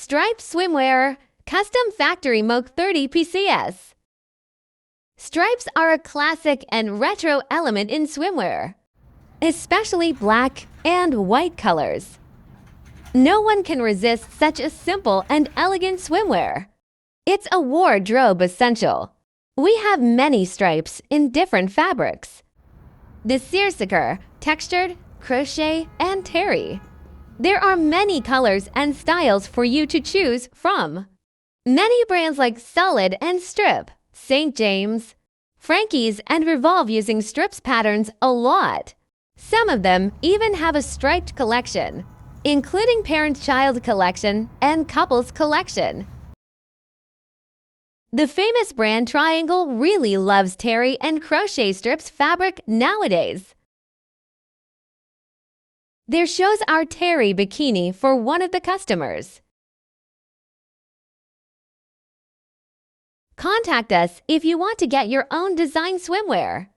Striped swimwear, Custom Factory MOQ 30 PCS. Stripes are a classic and retro element in swimwear, especially black and white colors. No one can resist such a simple and elegant swimwear. It's a wardrobe essential. We have many stripes in different fabrics. The seersucker, textured, crochet, and terry. There are many colors and styles for you to choose from. Many brands like Solid and Strip, St. James, Frankie's, and Revolve using strips patterns a lot. Some of them even have a striped collection, including parent-child collection and couples collection. The famous brand Triangle really loves terry and crochet strips fabric nowadays. There shows our terry bikini for one of the customers. Contact us if you want to get your own design swimwear.